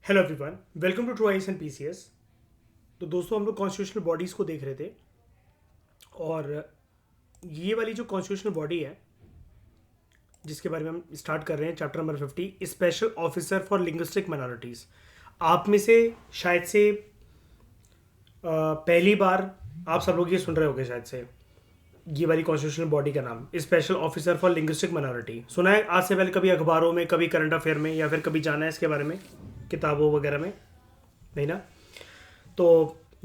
Hello everyone, welcome to true IAS and PCS. तो दोस्तों, हम लोग कॉन्स्टिट्यूशनल बॉडीज़ को देख रहे थे और ये वाली जो कॉन्स्टिट्यूशनल बॉडी है जिसके बारे में हम स्टार्ट कर रहे हैं, chapter number 50, special officer for linguistic minorities. आप में से शायद से पहली बार आप सब लोग ये सुन रहे होंगे शायद से, ये वाली कॉन्स्टिट्यूशनल बॉडी का नाम special officer for linguistic minority. सुना है आज से पहले कभी अखबारों में, कभी करंट अफेयर में, या फिर कभी जाना है इसके बारे में किताबों वगैरह में? नहीं ना? तो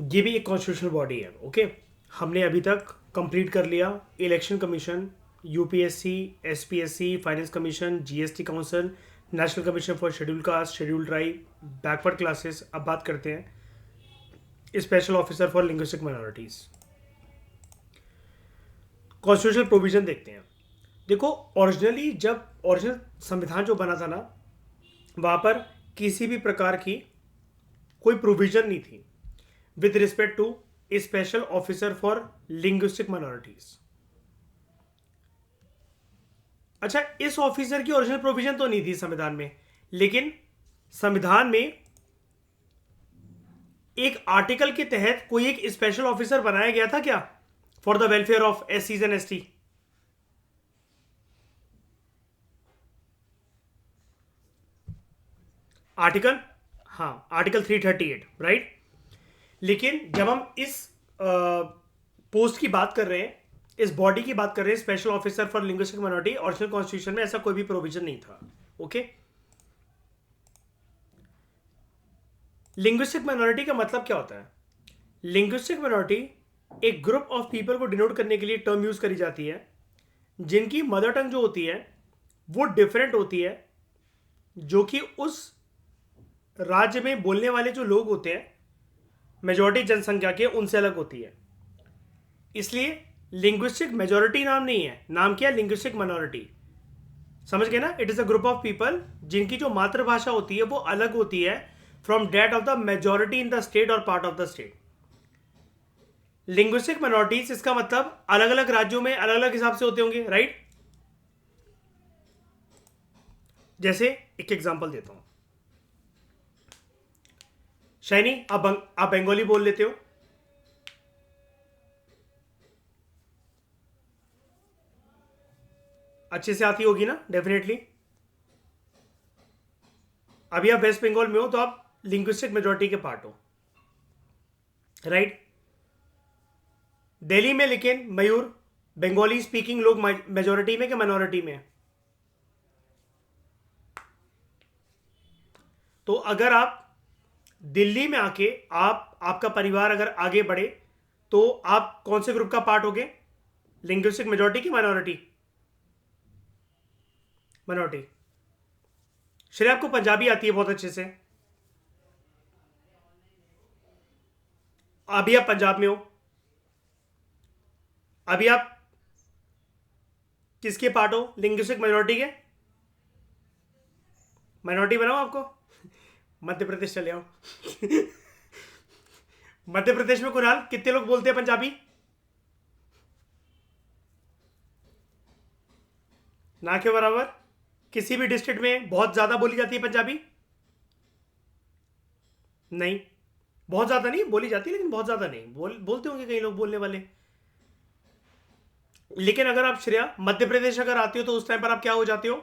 ये भी एक कॉन्स्टिट्यूशनल बॉडी है। ओके, हमने अभी तक कंप्लीट कर लिया election commission, UPSC, SPSC, finance commission, GST council, national commission for schedule caste, schedule tribe, backward classes. अब बात करते हैं special officer for linguistic minorities. Constitutional provision देखते हैं। देखो, ओरिजिनली जब ओरिजिनल संविधान जो बना था ना, वहाँ पर किसी भी प्रकार की कोई प्रोविजन नहीं थी with respect to special officer for linguistic minorities. अच्छा, इस ऑफिसर की ओरिजिनल प्रोविजन तो नहीं थी संविधान में, लेकिन संविधान में एक आर्टिकल के तहत कोई एक स्पेशल ऑफिसर बनाया गया था क्या, फॉर द वेलफेयर ऑफ एससीज एंड एसटी। आर्टिकल, हाँ, आर्टिकल 338, राइट। लेकिन जब हम इस पोस्ट की बात कर रहे हैं, इस बॉडी की बात कर रहे हैं, special officer for linguistic minority, original constitution में ऐसा कोई भी प्रोविजन नहीं था। ओके, लिंग्विस्टिक माइनॉरिटी का मतलब क्या होता है? लिंग्विस्टिक माइनॉरिटी एक ग्रुप ऑफ पीपल को डिनोट करने के लिए टर्म यूज करी जाती है जिनकी मदर टंग जो होती है वो डिफरेंट होती है, जो कि उस राज्य में बोलने वाले जो लोग होते हैं मेजॉरिटी जनसंख्या के, उनसे अलग होती है। इसलिए लिंग्विस्टिक मेजॉरिटी नाम नहीं है, नाम क्या है? Linguistic minority. समझ गए ना? It is a group of people जिनकी जो मातृभाषा होती है वो अलग होती है from that of the majority in the state और part of the state. Linguistic minorities, इसका मतलब अलग अलग राज्यों में अलग अलग हिसाब से होते होंगे, राइट। जैसे एक एग्जांपल देता हूं। शाइनी, आप बंगाली बोल लेते हो? अच्छे से आती होगी ना? डेफिनेटली। अभी आप वेस्ट बंगाल में हो तो आप लिंग्विस्टिक मेजॉरिटी के पार्ट हो, राइट। दिल्ली में लेकिन मयूर, बंगाली स्पीकिंग लोग मेजॉरिटी में कि माइनॉरिटी में? तो अगर आप दिल्ली में आके आपका परिवार अगर आगे बढ़े तो आप कौन से ग्रुप का पार्ट होगे? लिंग्विस्टिक मेजॉरिटी की माइनॉरिटी? माइनॉरिटी। श्रेया, आपको पंजाबी आती है बहुत अच्छे से, अभी आप पंजाब में हो। अभी आप किसके पार्ट हो? लिंग्विस्टिक माइनॉरिटी के? माइनॉरिटी बनाओ आपको? मध्य प्रदेश चले आओ। मध्य प्रदेश में कुणाल कितने लोग बोलते हैं पंजाबी? ना के बराबर। किसी भी डिस्ट्रिक्ट में बहुत ज्यादा बोली जाती है पंजाबी? नहीं, बहुत ज्यादा नहीं बोली जाती, लेकिन बहुत ज्यादा नहीं बोलते होंगे कई लोग बोलने वाले। लेकिन अगर आप श्रेया मध्य प्रदेश अगर आते हो तो उस टाइम पर आप क्या हो जाते हो?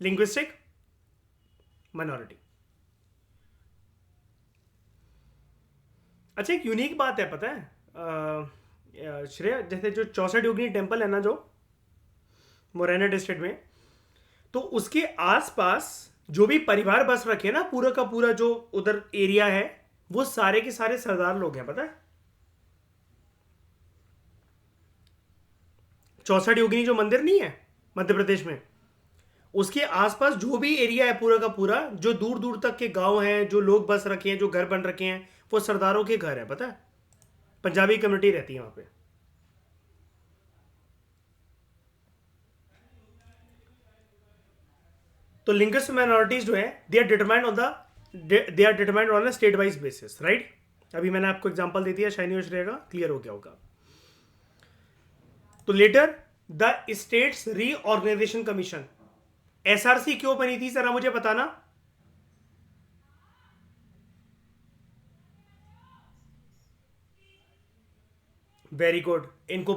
Linguistic minority. अच्छा, एक यूनिक बात है, पता है श्रेया? जैसे जो 64 योगिनी टेम्पल है ना, जो मुरैना डिस्ट्रिक्ट में, तो उसके आसपास जो भी परिवार बस रखे ना, पूरा का पूरा जो उधर एरिया है, वो सारे के सारे सरदार लोग हैं, पता है। 64 योगिनी जो मंदिर नहीं है मध्य प्रदेश में, उसके आसपास जो भी एरिया है पूरा का पूरा, जो दूर दूर तक के गांव हैं, जो लोग बस रखे हैं, जो घर बन रखे हैं, वो सरदारों के घर है, पता है। पंजाबी कम्युनिटी रहती है वहां पे। तो लिंग्विस्टिक माइनॉरिटीज जो है, they are determined on state wise basis, right. अभी मैंने आपको एग्जांपल दे दिया, शाइनी और श्रेया का क्लियर हो गया होगा। तो later the states reorganisation commission, SRC क्यों बनी थी जरा मुझे बताना? Very good. इनको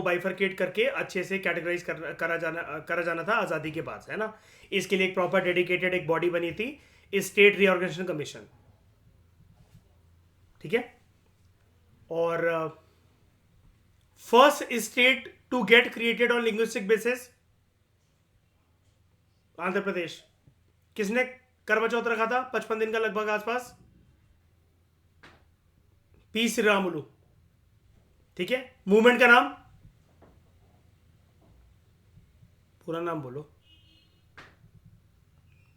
बाइफरकेट करके अच्छे से कैटेगराइज करा जाना था आज़ादी के बाद, है ना। इसके लिए एक प्रॉपर डेडिकेटेड एक बॉडी बनी थी, स्टेट रीऑर्गेनाइजेशन कमीशन, ठीक है। और first state to get created on linguistic basis, Andhra Pradesh. किसने करवा चौथ रखा था 55 दिन का लगभग आसपास? पी श्रीरामुलु, ठीक है। मूवमेंट का नाम, पूरा नाम बोलो।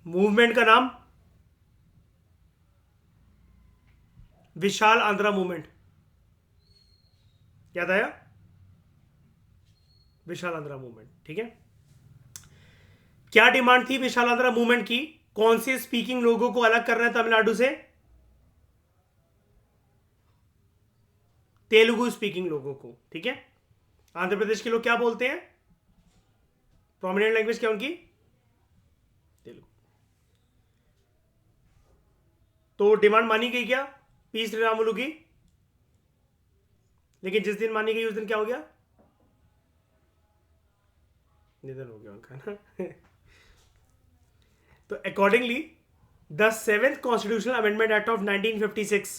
मूवमेंट का नाम विशाल आंध्रा मूवमेंट, याद आया? विशाल आंध्रा मूवमेंट, ठीक है। क्या डिमांड थी विशाल आंध्रा मूवमेंट की? कौन से स्पीकिंग लोगों को अलग करना है तमिलनाडु से? तेलुगु स्पीकिंग लोगों को, ठीक है। आंध्र प्रदेश के लोग क्या बोलते हैं? प्रोमिनेंट लैंग्वेज क्या उनकी? तेलुगु। तो डिमांड मानी गई क्या पी श्रीरामुलु की? लेकिन जिस दिन मानी गई उस दिन क्या हो गया? निधन हो गया उनका ना। तो accordingly the 7th constitutional amendment act of 1956,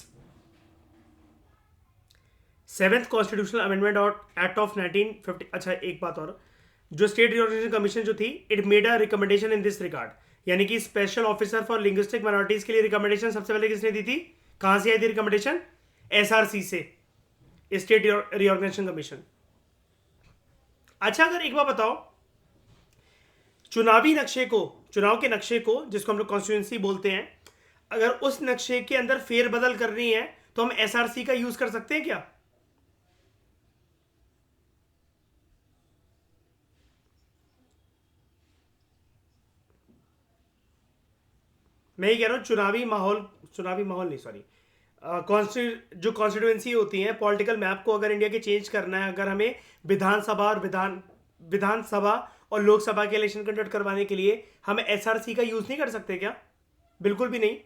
7th constitutional amendment act of 1950। अच्छा, एक बात और, जो स्टेट रिऑर्गेनाइजेशन कमीशन जो थी, it made a recommendation in this regard, यानी कि special officer for linguistic minorities के लिए रिकमेंडेशन सबसे पहले किसने दी थी? कहां से आई थी रिकमेंडेशन? एसआरसी से, स्टेट रिऑर्गेनाइजेशन कमीशन। अच्छा, अगर एक बार बताओ, चुनावी नक्शे को, चुनाव के नक्शे को जिसको हम लोग कॉन्स्टिट्यूंसी बोलते हैं, अगर उस नक्शे के अंदर फेरबदल करनी है तो हम एसआरसी का यूज कर सकते हैं क्या? मैं ये कह रहा हूं चुनावी माहौल नहीं, सॉरी, जो कॉन्स्टिट्यूंसी होती है, पॉलिटिकल मैप को अगर इंडिया के चेंज करना है, अगर हमें विधानसभा और लोकसभा के इलेक्शन कंडक्ट करवाने के लिए हम एसआरसी का यूज नहीं कर सकते क्या? बिल्कुल भी नहीं।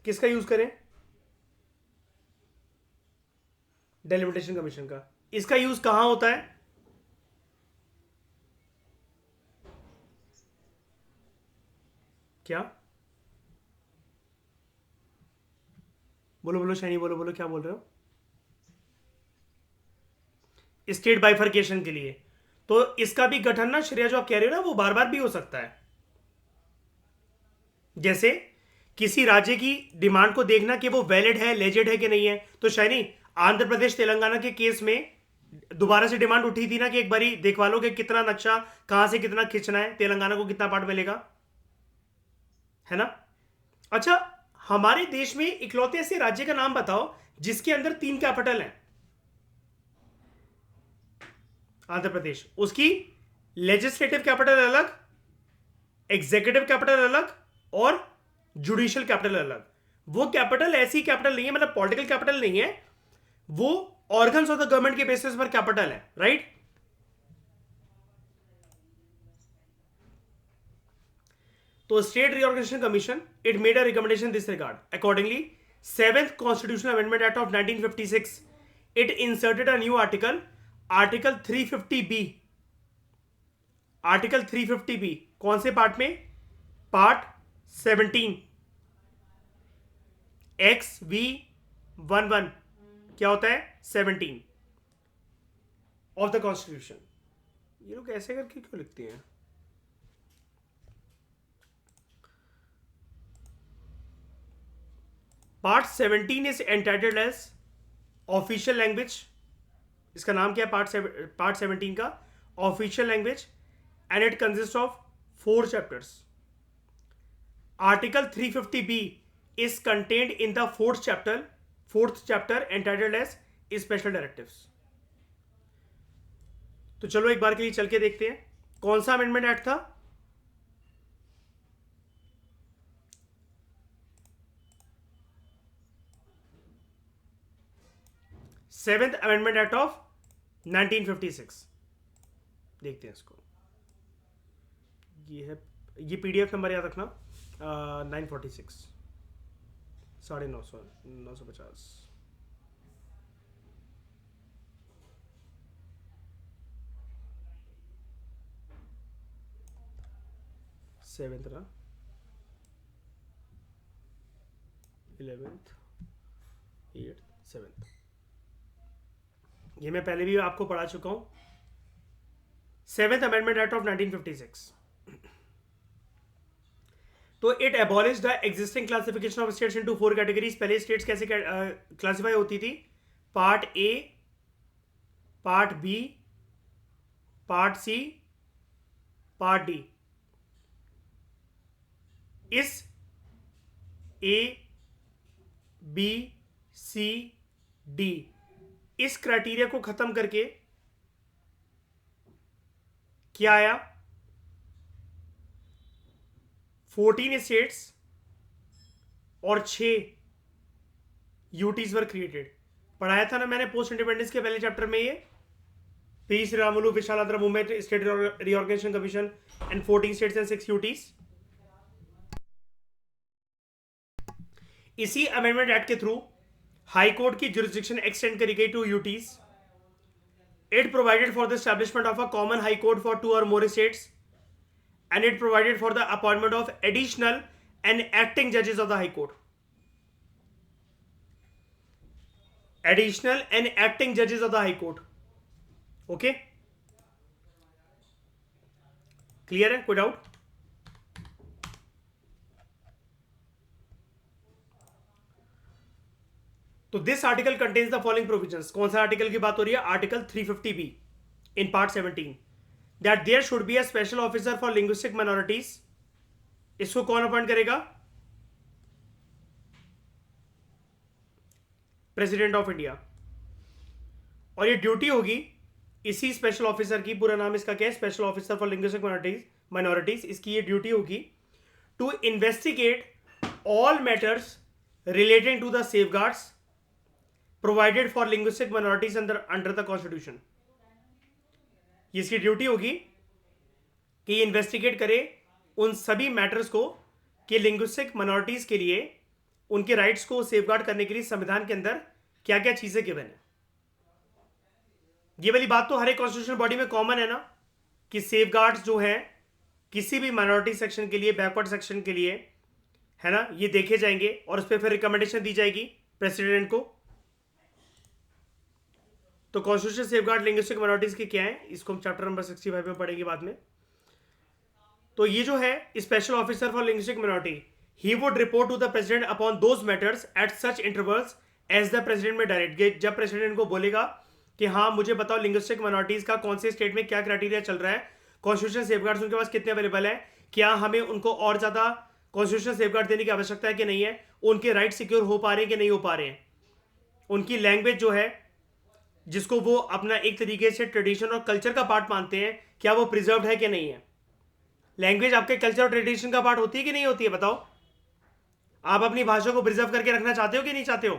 किसका यूज करें? डेलिमिटेशन कमीशन का। इसका यूज कहां होता है? क्या बोलो बोलो शैनी, बोलो बोलो, क्या बोल रहे हो? स्टेट बाइफर्केशन के लिए। तो इसका भी गठन ना, श्रेया जो आप कह रहे हो ना, वो बार बार भी हो सकता है। जैसे किसी राज्य की डिमांड को देखना कि वो वैलिड है, लेजिड है कि नहीं है। तो शायनी आंध्र प्रदेश तेलंगाना के केस में दोबारा से डिमांड उठी थी ना कि एक बारी देखवा लो कि कितना नक्शा कहां से कितना खींचना है, तेलंगाना को कितना पार्ट मिलेगा, है ना। अच्छा, हमारे देश में इकलौते ऐसे राज्य का नाम बताओ जिसके अंदर 3 कैपिटल हैं। आंध्र प्रदेश, उसकी लेजिस्लेटिव कैपिटल अलग, एग्जीक्यूटिव कैपिटल अलग और जुडिशियल कैपिटल अलग। वो कैपिटल ऐसी कैपिटल नहीं है, मतलब पॉलिटिकल कैपिटल नहीं है, वो ऑर्गन्स ऑफ द गवर्नमेंट के बेसिस पर कैपिटल है, राइट। तो state reorganisation commission, it made a recommendation this regard. Accordingly 7th constitutional amendment act of 1956, it inserted a new article, article 350 B. Article 350 B कौन से part में? Part 17, XV11 क्या होता है? 17 ऑफ द कॉन्स्टिट्यूशन। ये लोग ऐसे करके क्यों लिखते हैं? Part 17 is entitled as official language. इसका नाम क्या है? पार्ट 17 का official language, and it consist of 4 chapters. Article 350 B is contained in the fourth chapter entitled as special directives। तो चलो एक बार के लिए चल के देखते हैं कौन सा अमेंडमेंट एक्ट था। Seventh amendment act of 1956। देखते हैं इसको। ये है, ये पीडीएफ नंबर याद रखना, 946, 950, 950। 7th ना, 11th, 8th, 7th, ये मैं पहले भी आपको पढ़ा चुका हूं. 7th amendment act of 1956. तो it abolish the existing classification of states into 4 categories. पहले स्टेट्स कैसे क्लासिफाई होती थी? Part A, part B, part C, part D. इस ए, बी, सी, डी इस क्राइटेरिया को खत्म करके क्या आया? 14 स्टेट्स और 6 यूटीज वर क्रिएटेड. पढ़ाया था ना मैंने पोस्ट इंडिपेंडेंस के पहले चैप्टर में. ये P Sriramulu, Vishal Andhra movement, state reorganisation commission and 14 states and 6 UTs. इसी अमेंडमेंट एक्ट के थ्रू हाई कोर्ट की जुरिस्डिक्शन एक्सटेंड करी गई to UTs. It provided for the establishment of a common high court for 2 और more states and it provided for the appointment of additional and acting judges of the High Court. Additional and acting judges of the High Court. Okay? Clear है? कोई doubt? तो this article contains the following provisions. कौन सा article की बात हो रही है? Article 350B in part 17. That there should be a special officer for linguistic minorities. इसको कौन अपॉइंट करेगा? President of India. और ये ड्यूटी होगी इसी स्पेशल ऑफिसर की. पूरा नाम इसका क्या है? Special officer for linguistic minorities. इसकी ये ड्यूटी होगी to investigate all matters relating to the safeguards provided for linguistic minorities under the constitution. इसकी ड्यूटी होगी कि इन्वेस्टिगेट करे उन सभी मैटर्स को कि लिंग्विस्टिक माइनॉरिटीज के लिए उनके राइट्स को सेफगार्ड करने के लिए संविधान के अंदर क्या क्या चीजें गिवन है. ये वाली बात तो हर एक कॉन्स्टिट्यूशनल बॉडी में कॉमन है ना, कि सेफगार्ड्स जो है किसी भी माइनॉरिटी सेक्शन के लिए, बैकवर्ड सेक्शन के लिए, है ना, ये देखे जाएंगे और उस पर फिर रिकमेंडेशन दी जाएगी प्रेसिडेंट को. तो कॉन्स्टिट्यूशन सेफगार्ड लिंग्विस्टिक माइनॉरिटीज के क्या है, इसको हम चैप्टर नंबर 65 में पढ़ेंगे बाद में. तो ये जो है special officer for linguistic minority, he would report to the president upon those matters at such intervals as the president may direct. जब प्रेसिडेंट को बोलेगा कि हाँ मुझे बताओ लिंग्विस्टिक माइनॉरिटीज का कौन से स्टेट में क्या क्राइटेरिया चल रहा है, कॉन्स्टिट्यूशन सेफगार्ड्स उनके पास कितने अवेलेबल है, क्या हमें उनको और ज्यादा कॉन्स्टिट्यूशन सेफगार्ड देने की आवश्यकता है कि नहीं है, उनके राइट सिक्योर हो पा रहे हैं कि नहीं हो पा रहे हैं, उनकी लैंग्वेज जो है जिसको वो अपना एक तरीके से ट्रेडिशन और कल्चर का पार्ट मानते हैं, क्या वो प्रिजर्व्ड है कि नहीं है. लैंग्वेज आपके कल्चर और ट्रेडिशन का पार्ट होती है कि नहीं होती है? बताओ. आप अपनी भाषा को प्रिजर्व करके रखना चाहते हो कि नहीं चाहते हो?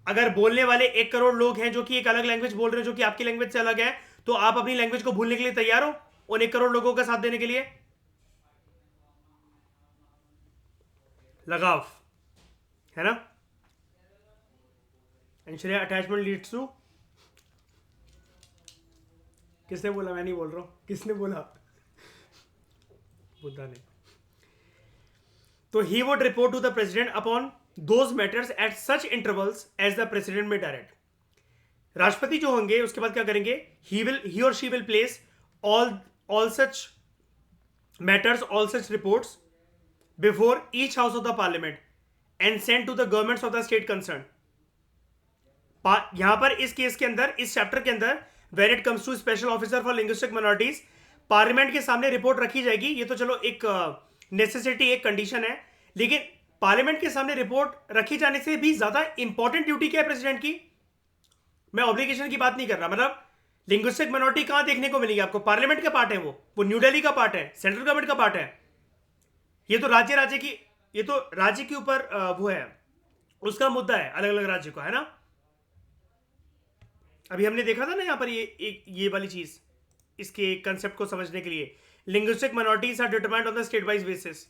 अगर बोलने वाले 1 करोड़ लोग हैं जो कि एक अलग लैंग्वेज बोल रहे हैं जो कि आपकी लैंग्वेज से अलग है, तो आप अपनी लैंग्वेज को भूलने के लिए तैयार हो उन 1 करोड़ लोगों का साथ देने के लिए? लगाव है ना. एंड अटैचमेंट लीड्स टू, किसने बोला? मैं नहीं बोल रहा हूं. किसने बोला? बुद्धा ने. तो he would report to the president upon those matters at such intervals as the president may direct. राष्ट्रपति जो होंगे उसके बाद क्या करेंगे? ही और she will place all such matters, all such reports before each house of the parliament and send to the governments of the state concern. यहां पर इस केस के अंदर, इस चैप्टर के अंदर, where it comes to special officer for linguistic minorities, parliament के सामने रिपोर्ट रखी जाएगी. ये तो चलो एक नेसेसिटी, एक कंडीशन है, लेकिन पार्लियामेंट के सामने रिपोर्ट रखी जाने से भी ज्यादा इंपॉर्टेंट ड्यूटी क्या है प्रेसिडेंट की? मैं ऑब्लिगेशन की बात नहीं कर रहा. मतलब लिंग्विस्टिक माइनॉरिटी कहां देखने को मिलेगी आपको? पार्लियामेंट का पार्ट है वो न्यू दिल्ली का पार्ट है, सेंट्रल गवर्नमेंट का पार्ट है. ये तो राज्य की, ये तो राज्य के ऊपर वो है, उसका मुद्दा है, अलग अलग राज्य का, है ना. अभी हमने देखा था ना यहां पर ये वाली चीज, इसके कंसेप्ट को समझने के लिए. Linguistic minorities are determined on the state wise basis.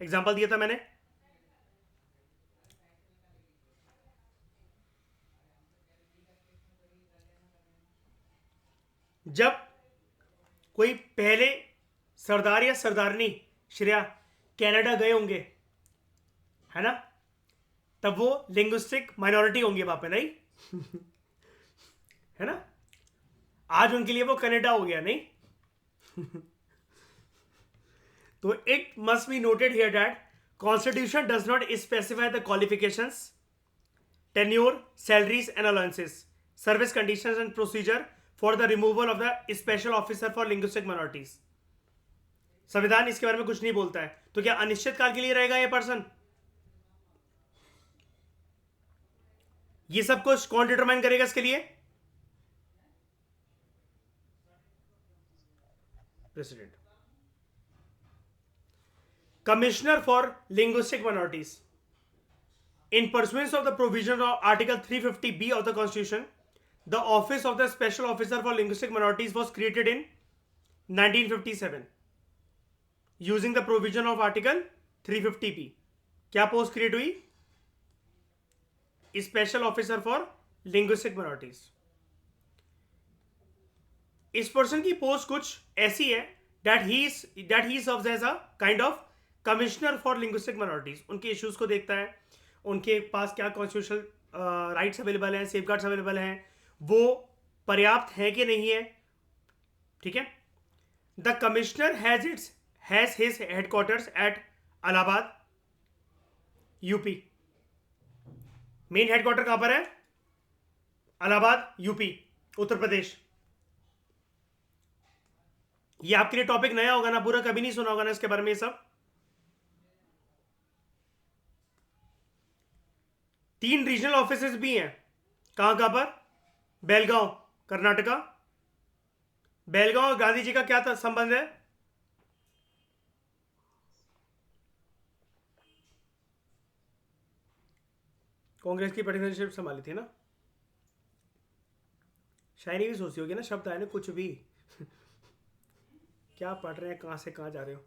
Example दिया था मैंने. जब कोई पहले सरदार या सरदारनी श्रेया कनाडा गए होंगे, है ना, तब वो लिंग्विस्टिक माइनॉरिटी होंगे वहां पे, नहीं? है ना? आज उनके लिए वो कनाडा हो गया, नहीं? तो it must be noted here that constitution does not specify the qualifications, tenure, salaries and allowances, service conditions and procedure for the removal of the special officer for linguistic minorities. संविधान इसके बारे में कुछ नहीं बोलता है, तो क्या अनिश्चित काल के लिए रहेगा ये पर्सन? ये सब कुछ कौन डिटरमाइन करेगा इसके लिए? President. Commissioner for linguistic minorities. In pursuance of the provisions of Article 350B of the Constitution, the office of the Special Officer for Linguistic Minorities was created in 1957 using the provision of Article 350B. क्या post create हुई? Special officer for linguistic minorities. इस person की post कुछ ऐसी है that he serves as a kind of commissioner for linguistic minorities. उनके issues को देखता है, उनके पास क्या कॉन्स्टिट्यूशनल राइट्स अवेलेबल हैं, सेफगार्ड्स अवेलेबल हैं, वो पर्याप्त है कि नहीं है. ठीक है. The commissioner has his headquarters at Allahabad, UP. Main headquarter कहां पर है? इलाहाबाद, यूपी, उत्तर प्रदेश. ये आपके लिए टॉपिक नया होगा ना, पूरा कभी नहीं सुना होगा ना इसके बारे में. ये सब 3 रीजनल ऑफिसेज भी हैं. कहां पर? बेलगांव, कर्नाटका. बेलगांव और गांधी जी का क्या था संबंध है? कांग्रेस की पार्टिसिपेटशिप संभाली थी ना. शायरी भी सोची होगी ना, शब्द आए ना कुछ भी. क्या पढ़ रहे हैं, कहां से कहां जा रहे हो?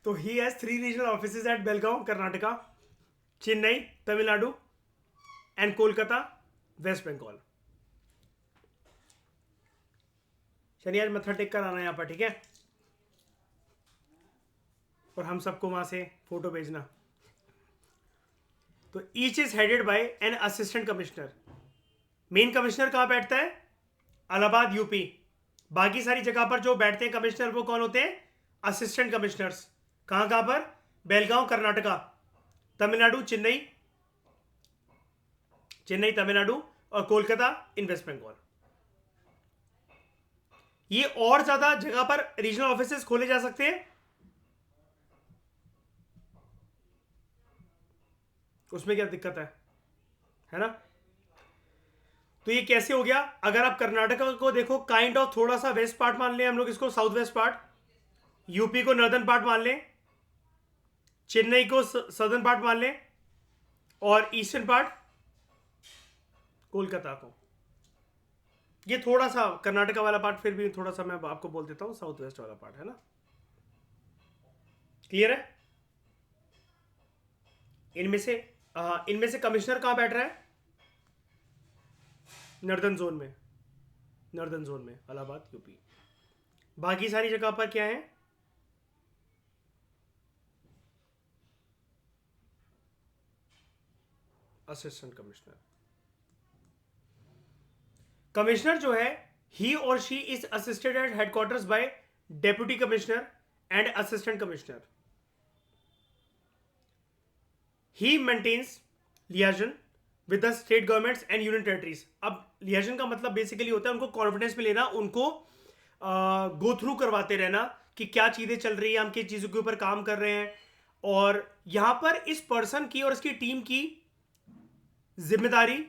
तो he has 3 regional offices at Belgaum, Karnataka, Chennai, Tamil Nadu and Kolkata, West Bengal. शनि आज मत्था टेक कर आना यहाँ पर, ठीक है? और हम सबको वहां से फोटो भेजना. तो each is headed by an assistant commissioner. Main commissioner कहां बैठता है? इलाहाबाद, यूपी. बाकी सारी जगह पर जो बैठते हैं कमिश्नर, वो कौन होते हैं? Assistant commissioners. कहां पर? बेलगांव, कर्नाटका, तमिलनाडु, चेन्नई, तमिलनाडु और कोलकाता इन वेस्ट बंगाल. ये और ज्यादा जगह पर रीजनल ऑफिसेस खोले जा सकते हैं. उसमें क्या दिक्कत है ना? तो ये कैसे हो गया? अगर आप कर्नाटका को देखो, काइंड ऑफ थोड़ा सा वेस्ट पार्ट मान लें हम लोग इसको, साउथ वेस्ट पार्ट. यूपी को नॉर्दर्न पार्ट मान लें, चेन्नई को सदर्न पार्ट मान लें, और ईस्टर्न पार्ट कोलकाता को. ये थोड़ा सा कर्नाटका वाला पार्ट फिर भी थोड़ा सा मैं आपको बोल देता हूं साउथ वेस्ट वाला पार्ट, है ना? क्लियर है? इनमें से कमिश्नर कहां बैठ रहा है? नॉर्दर्न जोन में, इलाहाबाद, यूपी. बाकी सारी जगह पर क्या है? Assistant commissioner. कमिश्नर जो है, ही और she is assisted at headquarters by deputy commissioner and assistant commissioner. He maintains liaison with the state governments and union territories. अब लियाजन का मतलब बेसिकली होता है उनको कॉन्फिडेंस में लेना, उनको गो थ्रू करवाते रहना कि क्या चीजें चल रही है, हम किस चीजों के ऊपर काम कर रहे हैं. और यहां पर इस पर्सन की और इसकी टीम की जिम्मेदारी,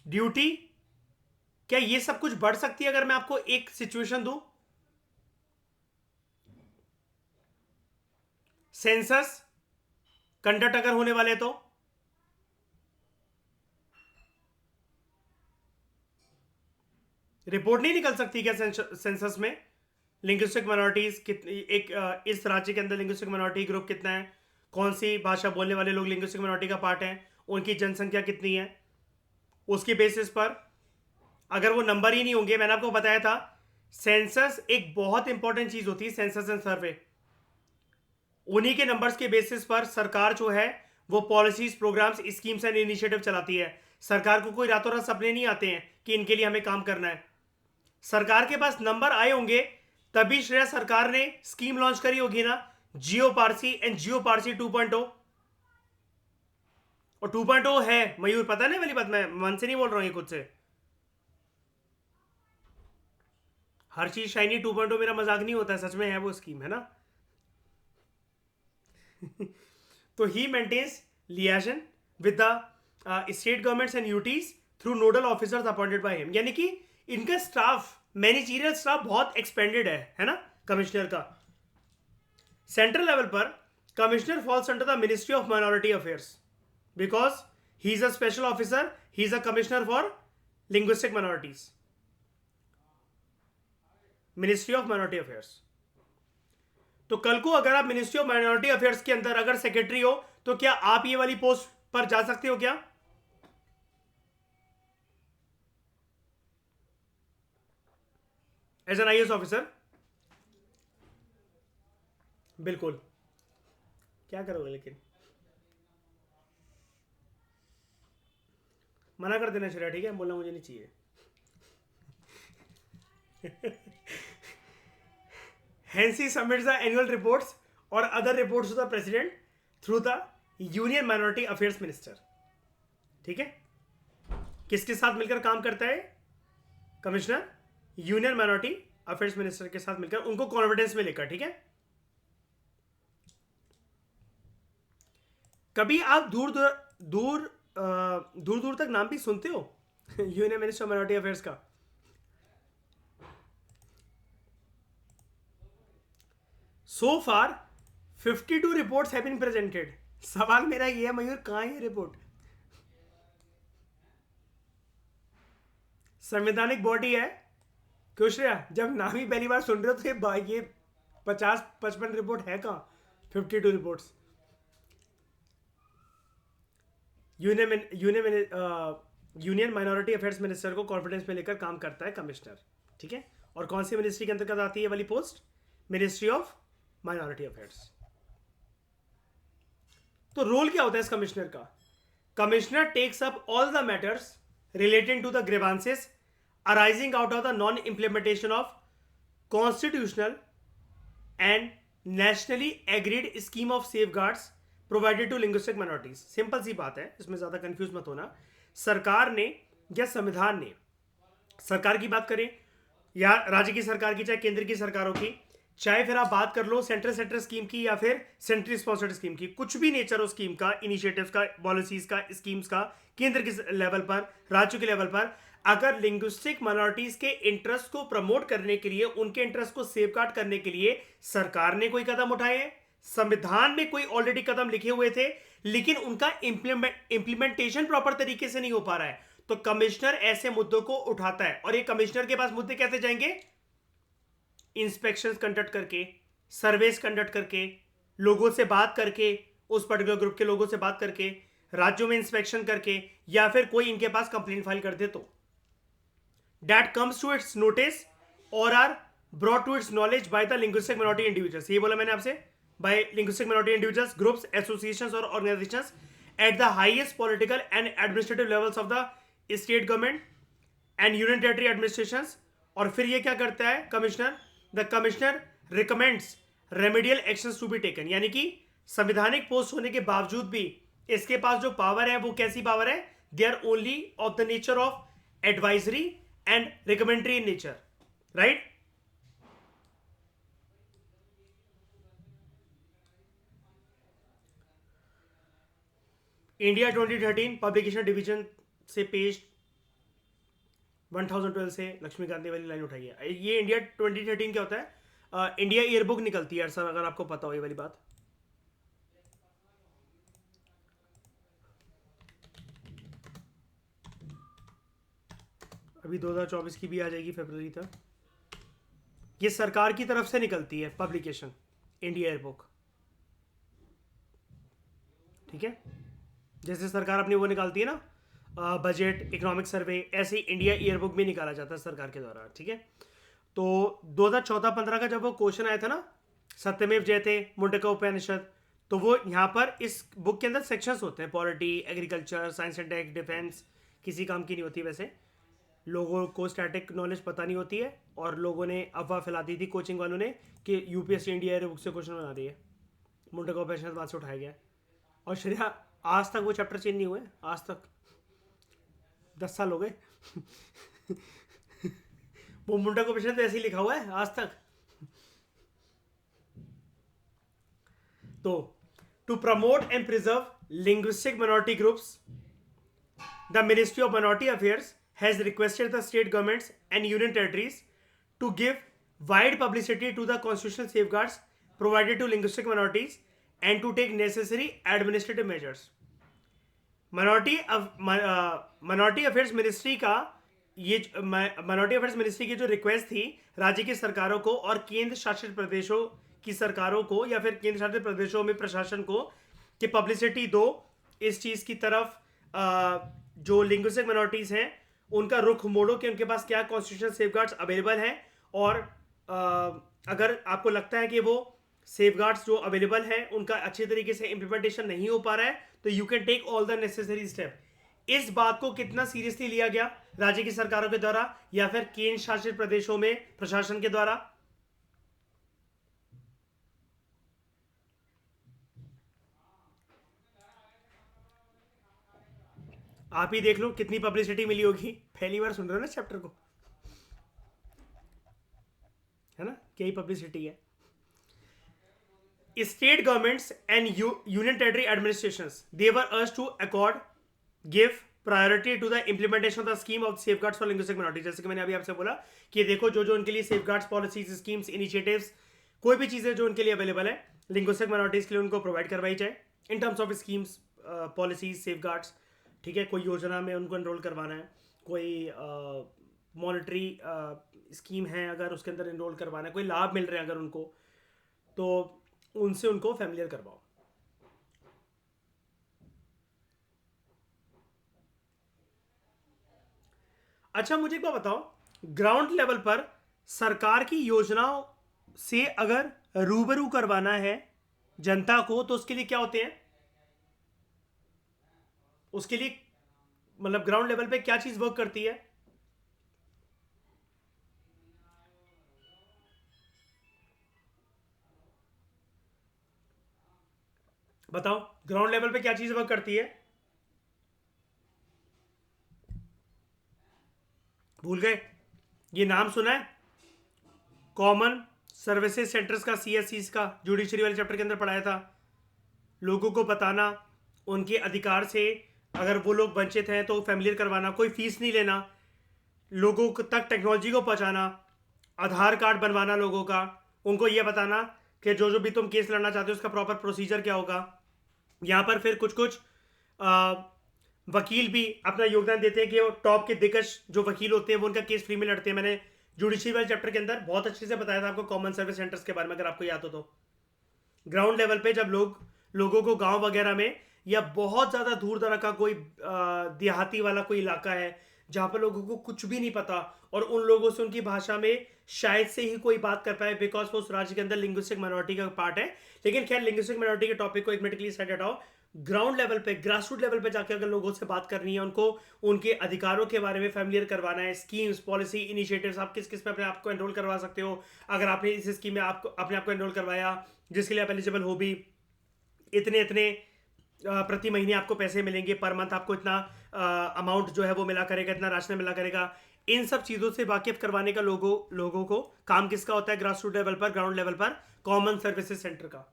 ड्यूटी, क्या ये सब कुछ बढ़ सकती है? अगर मैं आपको एक सिचुएशन दूं, सेंसस कंडक्ट अगर होने वाले, तो रिपोर्ट नहीं निकल सकती क्या सेंसस में? लिंग्विस्टिक माइनॉरिटीज कितनी, इस राज्य के अंदर लिंग्विस्टिक माइनॉरिटी ग्रुप कितना है, कौन सी भाषा बोलने वाले लोग लिंग्विस्टिक माइनॉरिटी का पार्ट हैं, उनकी जनसंख्या कितनी है. उसकी बेसिस पर अगर वो नंबर ही नहीं होंगे, मैंने आपको बताया था सेंसस एक बहुत इंपॉर्टेंट चीज होती है, सेंसस एंड सर्वे। उन्हीं के नंबर्स के बेसिस पर सरकार जो है वो policies, programs, schemes and initiative चलाती है। सरकार को कोई रातों रात सपने नहीं आते हैं कि इनके लिए हमें काम करना है। सरकार के पास नंबर आए होंगे तभी श्रेया सरकार ने स्कीम लॉन्च करी होगी ना, जियो पारसी एंड जियो पारसी 2.0। और 2.0 है मयूर, पता नहीं वाली बात, मैं मन से नहीं बोल रहा हूं ये खुद से। हर चीज शाइनी 2.0 मेरा मजाक नहीं होता है, सच में है वो स्कीम, है ना। तो he maintains liaison with the state governments and UTs through nodal officers appointed by him. यानी कि इनका स्टाफ, मैनेजरियल स्टाफ बहुत एक्सपेंडेड है ना कमिश्नर का। सेंट्रल लेवल पर commissioner falls under the ministry of minority affairs because he is a special officer, he is a commissioner for linguistic minorities, ministry of minority affairs. तो कल को अगर आप मिनिस्ट्री ऑफ माइनॉरिटी अफेयर्स के अंदर अगर secretary हो तो क्या आप ये वाली पोस्ट पर जा सकते हो क्या? As an IAS officer? बिल्कुल। क्या करोगे लेकिन? मना कर देना श्रेया, ठीक है, बोलना मुझे नहीं चाहिए। Hence he submits the annual reports or other reports to the president through the union minority affairs minister. ठीक है, किसके साथ मिलकर काम करता है commissioner? Union minority affairs minister के साथ मिलकर, उनको कॉन्फिडेंस में लेकर। ठीक है, कभी आप दूर दूर तक नाम भी सुनते हो union minister of minority affairs का? सो फार 52 रिपोर्ट्स हैव बीन प्रेजेंटेड। सवाल मेरा ये है मयूर, कहां है ये रिपोर्ट? संवैधानिक बॉडी है क्यों श्रेया? जब नाम ही पहली बार सुन रहे हो तो ये 50-55 रिपोर्ट है कहां? 52 reports. Union minority affairs minister को कॉन्फिडेंस में लेकर काम करता है कमिश्नर। ठीक है, और कौन सी मिनिस्ट्री के अंतर्गत आती है वाली post? Ministry of minority affairs. तो रोल क्या होता है इस कमिश्नर का? Commissioner takes up all the matters relating to the grievances arising out of the non implementation of constitutional and nationally agreed scheme of safeguards provided to linguistic minorities. Simple सी बात है, इसमें ज्यादा confuse मत होना। सरकार ने या संविधान ने, सरकार की बात करें या राज्य की सरकार की, चाहे केंद्र की सरकारों की, चाहे फिर आप बात कर लो सेंट्रल स्कीम की या फिर सेंट्रल स्पॉन्सर्ड स्कीम की, कुछ भी नेचर हो स्कीम का, इनिशिएटिव्स का, पॉलिसीज का, स्कीम्स का, केंद्र के लेवल पर, राज्य के लेवल पर, अगर लिंग्विस्टिक माइनॉरिटीज के इंटरेस्ट को प्रमोट करने के लिए, उनके इंटरेस्ट को सेफगार्ड करने के लिए सरकार ने कोई कदम उठाए हैं, संविधान में कोई ऑलरेडी कदम लिखे हुए थे, लेकिन उनका इंप्लीमेंटेशन प्रॉपर तरीके से नहीं हो पा रहा है, तो कमिश्नर ऐसे मुद्दों को उठाता है। और ये कमिश्नर के पास मुद्दे कैसे जाएंगे? इंस्पेक्शन कंडक्ट करके, सर्वेस कंडक्ट करके, लोगों से बात करके, उस पर्टिकुलर ग्रुप के लोगों से बात करके, राज्यों में इंस्पेक्शन करके, या फिर कोई इनके पास कंप्लेंट फाइल कर दे तो that comes to its notice और are brought to its knowledge by the linguistic minority individuals. ये बोला मैंने आपसे, by linguistic minority individuals, groups, associations और organisations at the highest political and administrative levels of the state government and union territory administrations. और फिर ये क्या करता है commissioner? The commissioner recommends remedial actions to be taken. यानी कि संवैधानिक पोस्ट होने के बावजूद भी इसके पास जो पावर है वो कैसी पावर है? They are only of the nature of advisory and recommendatory in nature, right? India 2013 publication division से पेज 1012 से लक्ष्मीकांत ने वाली लाइन उठाई है। ये इंडिया 2013 क्या होता है? इंडिया ईयरबुक निकलती है सर, अगर आपको पता हो ये वाली बात। अभी 2024 की भी आ जाएगी फरवरी तक। ये सरकार की तरफ से निकलती है पब्लिकेशन, इंडिया ईयरबुक। ठीक है, जैसे सरकार अपनी वो निकालती है ना, बजट, इकोनॉमिक सर्वे, ऐसे ही इंडिया ईयरबुक भी निकाला जाता है सरकार के द्वारा। ठीक है, तो 2014-15 का जब वो क्वेश्चन आया था ना, सत्यमेव जयते मुंडका उपनिषद, तो वो यहाँ पर इस बुक के अंदर सेक्शंस होते हैं, polity, agriculture, science and tech, defence, किसी काम की नहीं होती वैसे। लोगों को स्टैटिक नॉलेज पता नहीं होती है और लोगों ने अफवाह फैला दी थी कोचिंग वालों ने कि यूपीएससी इंडिया एयर बुक से क्वेश्चन बना दिए, मुंडका उपनिषद वहाँ से उठाया गया। और श्रेया आज तक वो चैप्टर चेंज नहीं हुए, आज तक 10 साल हो गए। वो मुंडका उपनिषद तो ऐसे ही लिखा हुआ है आज तक। तो to promote and preserve linguistic minority groups, the Ministry of Minority Affairs has requested the state governments and union territories to give wide publicity to the constitutional safeguards provided to linguistic minorities and to take necessary administrative measures. Minority affairs ministry का ये minority affairs ministry की जो request थी राज्य की सरकारों को और केंद्र शासित प्रदेशों की सरकारों को या फिर केंद्र शासित प्रदेशों में प्रशासन को कि पब्लिसिटी दो इस चीज़ की तरफ, जो लिंग्विस्टिक माइनॉरिटीज़ हैं उनका रुख मोड़ो कि उनके पास क्या कॉन्स्टिट्यूशनल सेफगार्ड्स अवेलेबल हैं, और अगर आपको लगता है कि वो सेफगार्ड्स जो अवेलेबल हैं उनका अच्छे तरीके से इम्प्लीमेंटेशन नहीं हो पा रहा है, तो you can take all the necessary step. इस बात को कितना सीरियसली लिया गया राज्य की सरकारों के द्वारा या फिर केंद्र शासित प्रदेशों में प्रशासन के द्वारा? आप ही देख लो कितनी पब्लिसिटी मिली होगी, पहली बार सुन रहे हो ना चैप्टर को, है ना, क्या ही पब्लिसिटी है। State governments and union territory administrations, they were urged to give priority to the implementation of the scheme of safeguards for linguistic minorities। जैसे कि मैंने अभी आपसे बोला कि देखो जो जो उनके लिए सेफगार्ड्स, पॉलिसीज, स्कीम्स, इनिशिएटिव्स, कोई भी चीज़ें जो उनके लिए अवेलेबल है लिंग्विस्टिक माइनॉरिटीज के लिए उनको प्रोवाइड करवाई जाए इन terms of schemes, policies, safeguards. ठीक है, कोई योजना में उनको एनरोल करवाना है, कोई मॉनिटरी स्कीम है अगर उसके अंदर एनरोल करवाना है, कोई लाभ मिल रहे हैं अगर उनको, तो उनसे उनको फैमिलियर करवाओ। अच्छा मुझे एक बात बताओ, ग्राउंड लेवल पर सरकार की योजनाओं से अगर रूबरू करवाना है जनता को तो उसके लिए क्या होते हैं, उसके लिए मतलब ग्राउंड लेवल पे क्या चीज वर्क करती है? बताओ ग्राउंड लेवल पे क्या चीज वर्क करती है? भूल गए? ये नाम सुना है, कॉमन सर्विसेज सेंटर्स का, सीएससीज का, जुडिशरी वाले चैप्टर के अंदर पढ़ाया था। लोगों को बताना उनके अधिकार से, अगर वो लोग वंचित हैं तो फैमिलियर करवाना, कोई फीस नहीं लेना, लोगों तक टेक्नोलॉजी को पहुंचाना, आधार कार्ड बनवाना लोगों का, उनको ये बताना कि जो जो भी तुम केस लड़ना चाहते हो उसका प्रॉपर प्रोसीजर क्या होगा। यहाँ पर फिर कुछ कुछ वकील भी अपना योगदान देते हैं कि वो टॉप के दिग्गज जो वकील होते हैं वो उनका केस फ्री में लड़ते हैं। मैंने जुडिशरी वाले चैप्टर के अंदर बहुत अच्छे से बताया था आपको कॉमन सर्विस सेंटर्स के बारे में, अगर आपको याद हो तो। ग्राउंड लेवल पे जब लोगों को गांव वगैरह में या बहुत ज़्यादा दूर दराज का कोई देहाती वाला कोई इलाका है जहाँ पर लोगों को कुछ भी नहीं पता और उन लोगों से उनकी भाषा में शायद से ही कोई बात कर पाए बिकॉज वो उस राज्य के अंदर लिंग्विस्टिक माइनॉरिटी का पार्ट है। लेकिन खैर लिंग्विस्टिक माइनॉरिटी के टॉपिक को एक मिनट के लिए साइड हटाओ। ग्राउंड लेवल पे, ग्रास रूट लेवल पे जाकर अगर लोगों से बात करनी है, उनको उनके अधिकारों के बारे में फैमिलियर करवाना है, स्कीम्स, पॉलिसी, इनिशिएटिव्स, आप किस किस में अपने आप को एनरोल करवा सकते हो, अगर आपने इस स्कीम में आपको अपने आप को एनरोल करवाया जिसके लिए आप एलिजिबल हो भी, इतने इतने प्रति महीने आपको पैसे मिलेंगे, पर मंथ आपको इतना अमाउंट जो है वो मिला करेगा, इतना राशन मिला करेगा। इन सब चीज़ों से वाकिफ करवाने का लोगों को काम किसका होता है? ग्रास रूट लेवल पर, ग्राउंड लेवल पर कॉमन सर्विसेज सेंटर का,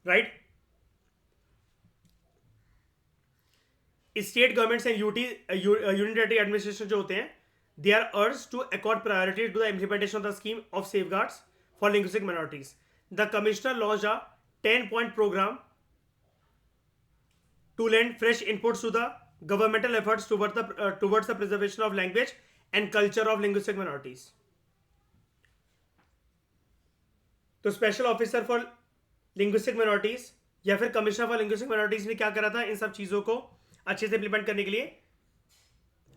right. State governments and union territory administration जो होते हैं, they are urged to accord priority to the implementation of the scheme of safeguards for linguistic minorities. The commissioner launched a 10-point program to lend fresh inputs to the governmental efforts towards the preservation of language and culture of linguistic minorities। तो special officer for linguistic minorities या फिर commissioner for linguistic minorities ने क्या करा था? इन सब चीजों को अच्छे से इंप्लीमेंट करने के लिए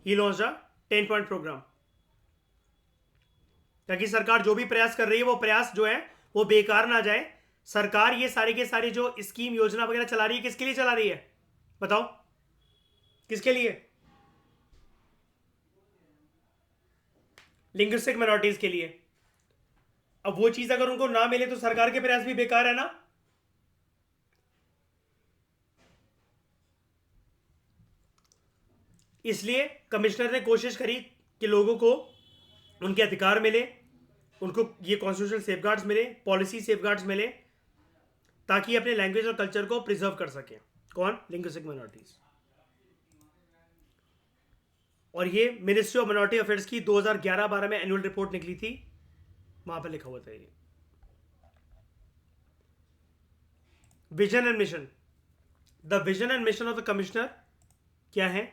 ही लॉन्च्ड अ 10-point program। ताकि सरकार जो भी प्रयास कर रही है वो प्रयास जो है वो बेकार ना जाए। सरकार ये सारी के सारी जो स्कीम योजना वगैरह चला रही है, किसके लिए चला रही है बताओ, किसके लिए? लिंग्विस्टिक माइनॉरिटीज के लिए। अब वो चीज अगर उनको ना मिले तो सरकार के प्रयास भी बेकार है ना। इसलिए कमिश्नर ने कोशिश करी कि लोगों को उनके अधिकार मिले, उनको ये कॉन्स्टिट्यूशनल सेफगार्ड्स मिले, पॉलिसी सेफगार्ड्स मिले, ताकि अपने लैंग्वेज और कल्चर को प्रिजर्व कर सके। कौन? Linguistic minorities. और ये मिनिस्ट्री ऑफ माइनॉरिटी अफेयर्स की 2011-12 में एनुअल रिपोर्ट निकली थी, वहां पर लिखा हुआ था ये। Vision and mission. The vision and mission of the commissioner क्या है?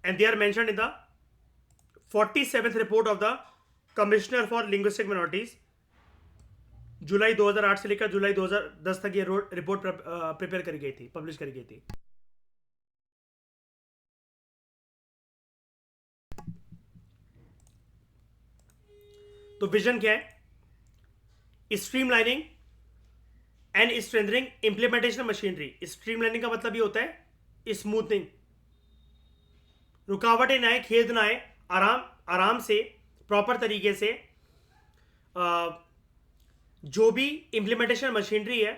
And they are mentioned in the 47th report of the commissioner for linguistic minorities. जुलाई 2008 से लेकर जुलाई 2010 तक ये रिपोर्ट प्रिपेयर करी गई थी, पब्लिश करी गई थी। तो विजन क्या है? Streamlining and strengthening implementation machinery. Streamlining का मतलब ये होता है स्मूथनिंग, रुकावटें ना आए, खेद ना आए, आराम से प्रॉपर तरीके से जो भी इंप्लीमेंटेशन मशीनरी है,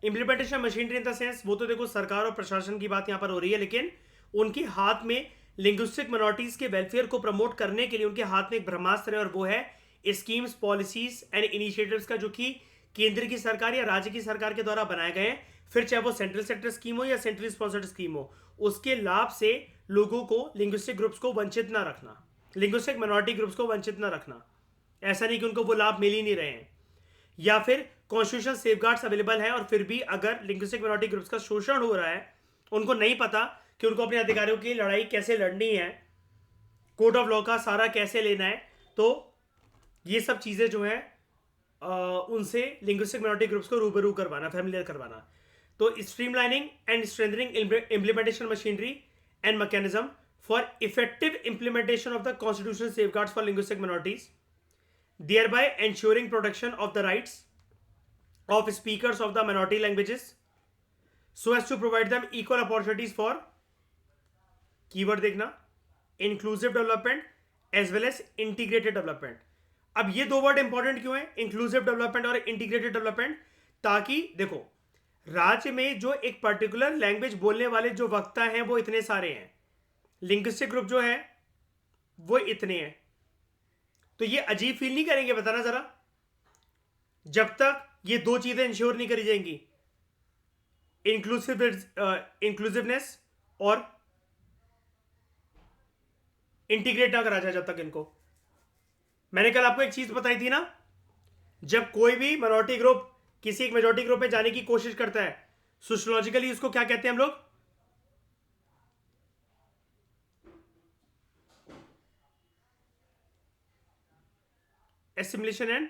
implementation machinery in the sense, वो तो देखो सरकार और प्रशासन की बात यहां पर हो रही है, लेकिन उनके हाथ में लिंग्विस्टिक माइनॉरिटीज के वेलफेयर को प्रमोट करने के लिए उनके हाथ में एक ब्रह्मास्त्र है, और वो है स्कीम्स, पॉलिसीज एंड इनिशिएटिव्स का, जो कि केंद्र की सरकार या राज्य की सरकार के द्वारा बनाए गए हैं। फिर चाहे वो सेंट्रल सेक्टर स्कीम हो या सेंट्रल स्पॉन्सर्ड स्कीम हो, उसके लाभ से लोगों को, लिंग्विस्टिक ग्रुप्स को वंचित ना रखना, लिंग्विस्टिक माइनॉरिटी ग्रुप्स को वंचित ना रखना। ऐसा नहीं कि उनको वो लाभ मिल ही नहीं रहे हैं, या फिर कॉन्स्टिट्यूशनल सेफगार्ड्स अवेलेबल है और फिर भी अगर लिंग्विस्टिक माइनॉरिटी ग्रुप्स का शोषण हो रहा है, उनको नहीं पता कि उनको अपने अधिकारों की लड़ाई कैसे लड़नी है, कोर्ट ऑफ लॉ का सहारा कैसे लेना है, तो ये सब चीज़ें जो है उनसे लिंग्विस्टिक माइनॉरिटी ग्रुप्स को रूबरू करवाना, फैमिलियर करवाना। तो streamlining and strengthening implementation machinery and mechanism for effective implementation of the constitutional safeguards for linguistic minorities, thereby ensuring protection of the rights of speakers of the minority languages so as to provide them equal opportunities for, keyword देखना, inclusive development as well as integrated development। अब ये दो word important क्यों है, inclusive development और integrated development? ताकि देखो, राज्य में जो एक पर्टिकुलर लैंग्वेज बोलने वाले जो वक्ता हैं वो इतने सारे हैं, लिंग्विस्टिक ग्रुप जो है वो इतने हैं, तो ये अजीब फील नहीं करेंगे? बताना जरा, जब तक ये दो चीजें इंश्योर नहीं करी जाएंगी, इंक्लूसिवनेस और इंटीग्रेट ना करा जाए, जब तक इनको। मैंने कल आपको एक चीज बताई थी ना, जब कोई भी माइनॉरिटी ग्रुप किसी एक मेजॉरिटी ग्रुप में जाने की कोशिश करता है, सोशियोलॉजिकली उसको क्या कहते हैं हम लोग? Assimilation and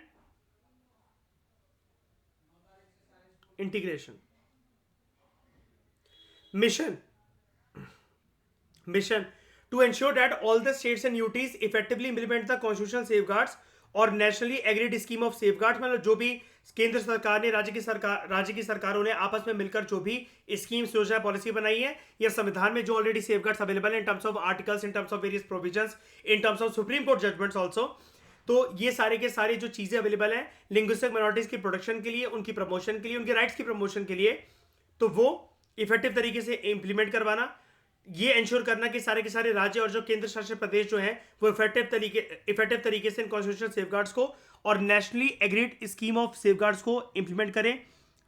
integration. Mission to ensure that all the states and UTs effectively implement the constitutional safeguards और nationally agreed scheme of safeguards, मतलब जो भी केंद्र सरकार ने, राज्य की सरकारों ने आपस में मिलकर जो भी स्कीम्स, योजना, पॉलिसी बनाई है, या संविधान में जो ऑलरेडी सेफगार्ड्स अवेलेबल है in terms of articles, in terms of various provisions, in terms of supreme court judgements also. तो ये सारे के सारे जो चीजें अवेलेबल हैं लिंग्विस्टिक माइनॉरिटीज की प्रोटेक्शन के लिए, उनकी प्रमोशन के लिए, उनके राइट्स की प्रमोशन के लिए, तो वो इफेक्टिव तरीके से इंप्लीमेंट करवाना, ये इंश्योर करना कि सारे के सारे राज्य और जो केंद्र शासित प्रदेश जो हैं वो इफेक्टिव तरीके से इन कॉन्स्टिट्यूशनल सेफगार्ड्स को और nationally agreed scheme of safeguards को इंप्लीमेंट करें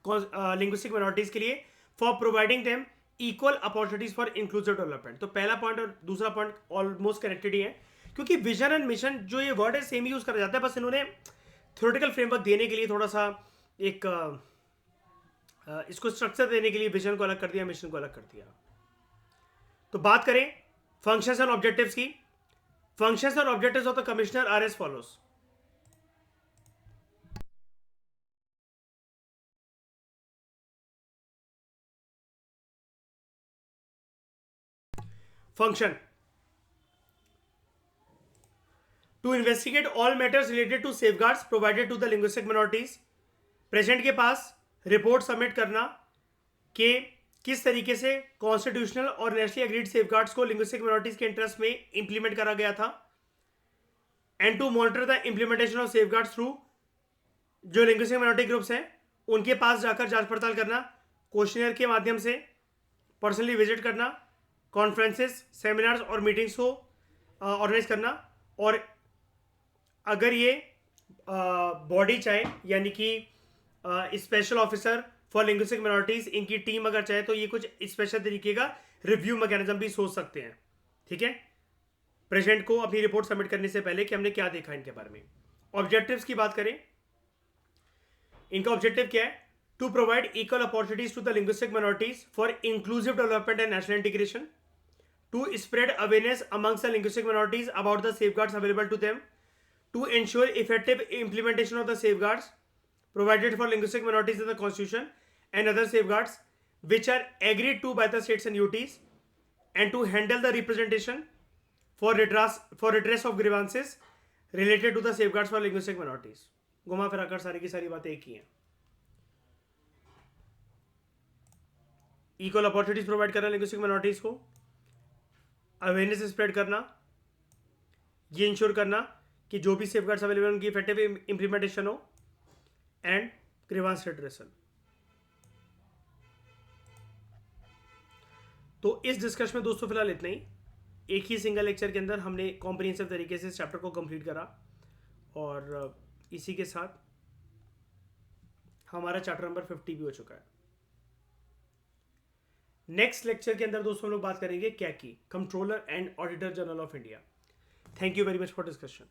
लिंग्विस्टिक माइनॉरिटीज के लिए, for providing them equal opportunities for inclusive development. तो पहला पॉइंट और दूसरा पॉइंट ऑलमोस्ट कनेक्टेड ही है, क्योंकि विजन एंड मिशन जो ये वर्ड है सेम यूज करा जाता है, बस इन्होंने थ्योरेटिकल फ्रेमवर्क देने के लिए थोड़ा सा एक इसको स्ट्रक्चर देने के लिए विजन को अलग कर दिया, मिशन को अलग कर दिया। तो बात करें फंक्शंस एंड ऑब्जेक्टिव्स की। Functions and objectives of the commissioner are as follows. Function to investigate all matters related to safeguards provided to the linguistic minorities, president के पास रिपोर्ट सबमिट करना कि किस तरीके से कॉन्स्टिट्यूशनल और नेशनली एग्रीड सेफगार्ड्स को लिंग्विस्टिक मिनॉरिटीज के इंटरेस्ट में इंप्लीमेंट करा गया था, and to monitor the implementation of safeguards through जो लिंग्विस्टिक मिनॉरिटी ग्रुप्स हैं उनके पास जाकर जांच पड़ताल करना, क्वेश्चनर के माध्यम से पर्सनली विजिट करना, कॉन्फ्रेंसेस, सेमिनार्स और मीटिंग्स को ऑर्गेनाइज करना, और अगर ये बॉडी चाहे यानी कि स्पेशल ऑफिसर फॉर लिंग्विस्टिक मिनॉरिटीज इनकी टीम अगर चाहे तो ये कुछ स्पेशल तरीके का रिव्यू मैकेनिज्म भी सोच सकते हैं। ठीक है, प्रेसिडेंट को अपनी रिपोर्ट सबमिट करने से पहले कि हमने क्या देखा इनके बारे में। ऑब्जेक्टिव्स की बात करें, इनका ऑब्जेक्टिव क्या है? To provide equal opportunities to the linguistic minorities for inclusive development and national integration, to spread awareness amongst the linguistic minorities about the safeguards available to them, to ensure effective implementation of the safeguards provided for linguistic minorities in the constitution and other safeguards which are agreed to by the states and UTs, and to handle the representation for redress of grievances related to the safeguards for linguistic minorities। घुमा फिरा कर सारी की सारी बातें एक ही हैं। Equal opportunities provide करना लिंग्विस्टिक मिनॉरिटीज को, अवेयरनेस स्प्रेड करना, ये इंश्योर करना कि जो भी सेफगार्ड्स अवेलेबल उनकी इफेक्टिव इंप्लीमेंटेशन हो, एंड ग्रीवांस रिड्रेसल। तो इस डिस्कशन में दोस्तों फिलहाल इतना ही। एक ही सिंगल लेक्चर के अंदर हमने कॉम्प्रिहेंसिव तरीके से इस चैप्टर को कंप्लीट करा, और इसी के साथ हमारा चैप्टर नंबर 50 भी हो चुका है। नेक्स्ट लेक्चर के अंदर दोस्तों हम लोग बात करेंगे क्या की controller and auditor general of India. Thank you very much for discussion.